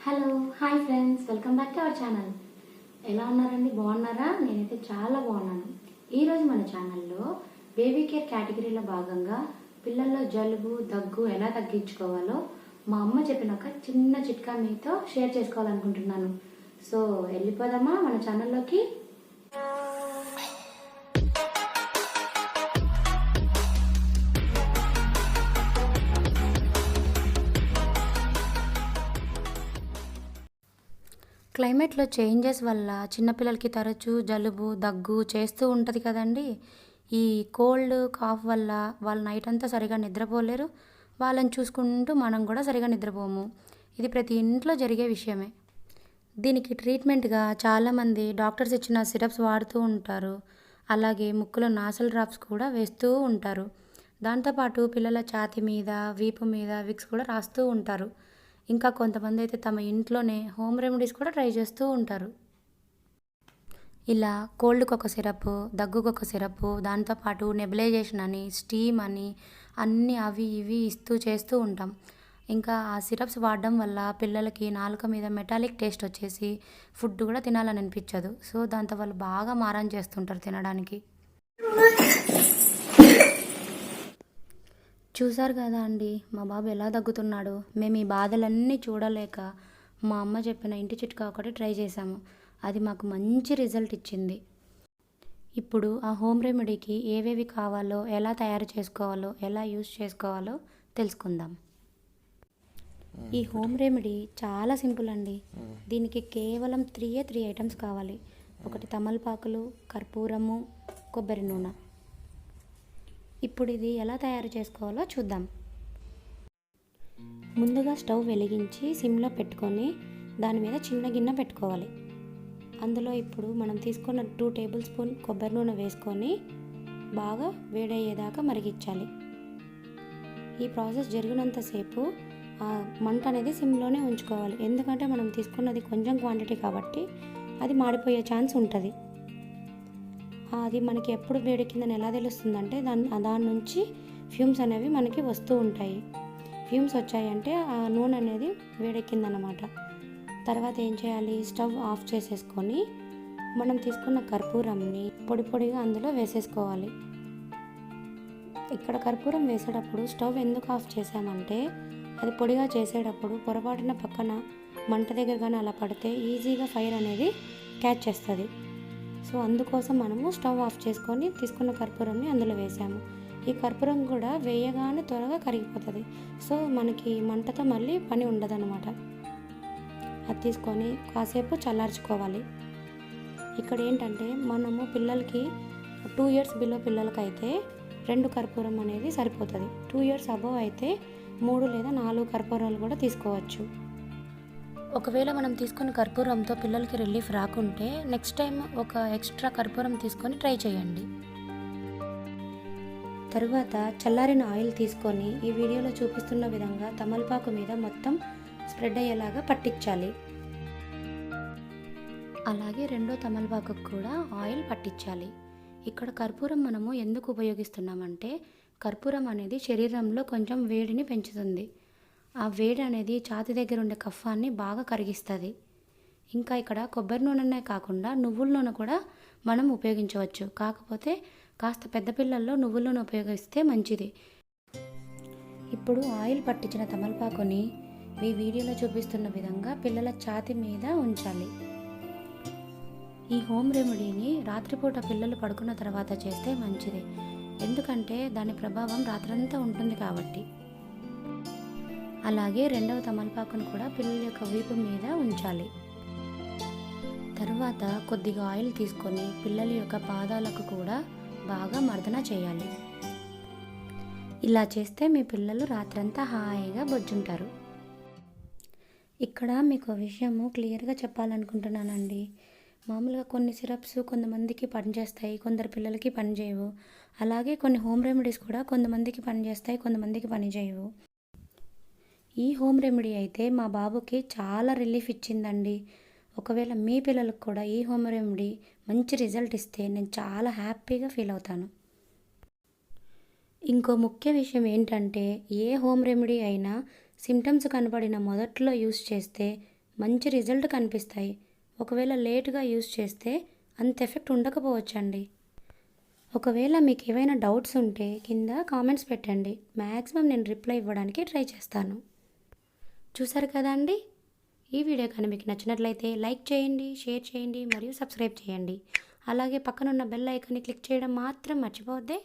Hello hi friends, welcome back to our channel. ఎలా ఉన్నారండి? బాగున్నారా? నేనైతే చాలా బాగున్నాను. ఈరోజు మన ఛానల్లో బేబీ కేర్ కేటగిరీలో భాగంగా పిల్లల్లో జలుబు దగ్గు ఎలా తగ్గించుకోవాలో మా అమ్మ చెప్పిన ఒక చిన్న చిట్కా మీతో షేర్ చేసుకోవాలనుకుంటున్నాను. సో వెళ్ళిపోదామా మన ఛానల్లోకి. క్లైమేట్లో చేంజెస్ వల్ల చిన్నపిల్లలకి తరచూ జలుబు దగ్గు చేస్తూ ఉంటుంది కదండి. ఈ కోల్డ్ కాఫ్ వల్ల వాళ్ళు నైట్ అంతా సరిగా నిద్రపోలేరు. వాళ్ళని చూసుకుంటూ మనం కూడా సరిగా నిద్రపోము. ఇది ప్రతి ఇంట్లో జరిగే విషయమే. దీనికి ట్రీట్మెంట్గా చాలామంది డాక్టర్స్ ఇచ్చిన సిరప్స్ వాడుతూ ఉంటారు. అలాగే ముక్కులో నాసల్ డ్రాప్స్ కూడా వేస్తూ ఉంటారు. దాంతోపాటు పిల్లల ఛాతీ మీద, వీపు మీద విక్స్ కూడా రాస్తూ ఉంటారు. ఇంకా కొంతమంది అయితే తమ ఇంట్లోనే హోమ్ రెమెడీస్ కూడా ట్రై చేస్తూ ఉంటారు. ఇలా కోల్డ్కి ఒక సిరప్, దగ్గుకు ఒక సిరప్, దాంతోపాటు నెబులైజేషన్ అని, స్టీమ్ అని అన్నీ అవి ఇవి ఇస్తూ చేస్తూ ఉంటాం. ఇంకా ఆ సిరప్స్ వాడడం వల్ల పిల్లలకి నాలుక మీద మెటాలిక్ టేస్ట్ వచ్చేసి ఫుడ్ కూడా తినాలని అనిపించదు. సో దాంతో వాళ్ళు బాగా మారం చేస్తుంటారు తినడానికి. చూసారు కదా అండి, మా బాబు ఎలా దగ్గుతున్నాడో. మేము ఈ బాధలన్నీ చూడలేక మా అమ్మ చెప్పిన ఇంటి చిట్కా ఒకటి ట్రై చేశాము. అది మాకు మంచి రిజల్ట్ ఇచ్చింది. ఇప్పుడు ఆ హోమ్ రెమెడీకి ఏవేవి కావాలో, ఎలా తయారు చేసుకోవాలో, ఎలా యూస్ చేసుకోవాలో తెలుసుకుందాం. ఈ హోమ్ రెమెడీ చాలా సింపుల్ అండి. దీనికి కేవలం త్రీ ఐటమ్స్ కావాలి. ఒకటి తమలపాకులు, కర్పూరము, కొబ్బరి నూనె. ఇప్పుడు ఇది ఎలా తయారు చేసుకోవాలో చూద్దాం. ముందుగా స్టవ్ వెలిగించి సిమ్లో పెట్టుకొని దాని మీద చిన్న గిన్నె పెట్టుకోవాలి. అందులో ఇప్పుడు మనం తీసుకున్న 2 టేబుల్ స్పూన్ కొబ్బరి నూనె వేసుకొని బాగా వేడయ్యేదాకా మరిగించాలి. ఈ ప్రాసెస్ జరిగినంతసేపు ఆ మంట అనేది సిమ్లోనే ఉంచుకోవాలి. ఎందుకంటే మనం తీసుకున్నది కొంచెం క్వాంటిటీ కాబట్టి అది మాడిపోయే ఛాన్స్ ఉంటుంది. అది మనకి ఎప్పుడు వేడెక్కిందని ఎలా తెలుస్తుందంటే దాని నుంచి ఫ్యూమ్స్ అనేవి మనకి వస్తూ ఉంటాయి. ఫ్యూమ్స్ వచ్చాయంటే ఆ నూనె అనేది వేడెక్కిందనమాట. తర్వాత ఏం చేయాలి, స్టవ్ ఆఫ్ చేసేసుకొని మనం తీసుకున్న కర్పూరంని పొడి పొడిగా అందులో వేసేసుకోవాలి. ఇక్కడ కర్పూరం వేసేటప్పుడు స్టవ్ ఎందుకు ఆఫ్ చేసామంటే అది పొడిగా చేసేటప్పుడు పొరపాటున పక్కన మంట దగ్గర కానీ అలా పడితే ఈజీగా ఫైర్ అనేది క్యాచ్ చేస్తుంది. సో అందుకోసం మనము స్టవ్ ఆఫ్ చేసుకొని తీసుకున్న కర్పూరంని అందులో వేసాము. ఈ కర్పూరం కూడా వేయగానే త్వరగా కరిగిపోతుంది. సో మనకి మంటతో మళ్ళీ పని ఉండదన్నమాట. అది తీసుకొని కాసేపు చల్లార్చుకోవాలి. ఇక్కడ ఏంటంటే మనము పిల్లలకి 2 years బిలో పిల్లలకైతే 2 కర్పూరం అనేది సరిపోతుంది. 2 years అబోవ్ అయితే 3 లేదా 4 కర్పూరాలు కూడా తీసుకోవచ్చు. ఒకవేళ మనం తీసుకున్న కర్పూరంతో పిల్లలకి రిలీఫ్ రాకుంటే నెక్స్ట్ టైం ఒక ఎక్స్ట్రా కర్పూరం తీసుకొని ట్రై చేయండి. తరువాత చల్లారిన ఆయిల్ తీసుకొని ఈ వీడియోలో చూపిస్తున్న విధంగా తమలపాకు మీద మొత్తం స్ప్రెడ్ అయ్యేలాగా పట్టించాలి. అలాగే రెండో తమలపాకుకు కూడా ఆయిల్ పట్టించాలి. ఇక్కడ కర్పూరం మనము ఎందుకు ఉపయోగిస్తున్నామంటే కర్పూరం అనేది శరీరంలో కొంచెం వేడిని పెంచుతుంది. ఆ వేడి అనేది ఛాతీ దగ్గర ఉండే కఫాన్ని బాగా కరిగిస్తుంది. ఇంకా ఇక్కడ కొబ్బరి నూనెనే కాకుండా నువ్వుల నూనె కూడా మనం ఉపయోగించవచ్చు. కాకపోతే కాస్త పెద్ద పిల్లల్లో నువ్వుల నూనె ఉపయోగిస్తే మంచిది. ఇప్పుడు ఆయిల్ పట్టించిన తమలపాకుని ఈ వీడియోలో చూపిస్తున్న విధంగా పిల్లల ఛాతీ మీద ఉంచాలి. ఈ హోమ్ రెమెడీని రాత్రిపూట పిల్లలు పడుకున్న తర్వాత చేస్తే మంచిది. ఎందుకంటే దాని ప్రభావం రాత్రంతా ఉంటుంది కాబట్టి. అలాగే రెండవ తమలపాకును కూడా పిల్లల యొక్క వీపు మీద ఉంచాలి. తరువాత కొద్దిగా ఆయిల్ తీసుకొని పిల్లల యొక్క పాదాలకు కూడా బాగా మర్దన చేయాలి. ఇలా చేస్తే మీ పిల్లలు రాత్రంతా హాయిగా బొజ్జుంటారు. ఇక్కడ మీకు విషయము క్లియర్గా చెప్పాలనుకుంటున్నానండి. మామూలుగా కొన్ని సిరప్స్ కొంతమందికి పనిచేస్తాయి, కొందరు పిల్లలకి పనిచేయవు. అలాగే కొన్ని హోమ్ రెమెడీస్ కూడా కొంతమందికి పనిచేస్తాయి, కొంతమందికి పనిచేయవు. ఈ హోమ్ రెమెడీ అయితే మా బాబుకి చాలా రిలీఫ్ ఇచ్చిందండి. ఒకవేళ మీ పిల్లలకు కూడా ఈ హోమ్ రెమెడీ మంచి రిజల్ట్ ఇస్తే నేను చాలా హ్యాపీగా ఫీల్ అవుతాను. ఇంకో ముఖ్య విషయం ఏంటంటే ఏ హోమ్ రెమెడీ అయినా సిమ్టమ్స్ కనబడిన మొదట్లో యూస్ చేస్తే మంచి రిజల్ట్ కనిపిస్తాయి. ఒకవేళ లేట్గా యూస్ చేస్తే అంత ఎఫెక్ట్ ఉండకపోవచ్చండి. ఒకవేళ మీకు ఏవైనా డౌట్స్ ఉంటే కింద కామెంట్స్ పెట్టండి. మ్యాక్సిమం నేను రిప్లై ఇవ్వడానికి ట్రై చేస్తాను. చూసారు కదా అండి, ఈ వీడియో కానీ మీకు నచ్చినట్లయితే లైక్ చేయండి, షేర్ చేయండి మరియు సబ్స్క్రైబ్ చేయండి. అలాగే పక్కనున్న బెల్ ఐకాన్ని క్లిక్ చేయడం మాత్రం మర్చిపోవద్దే.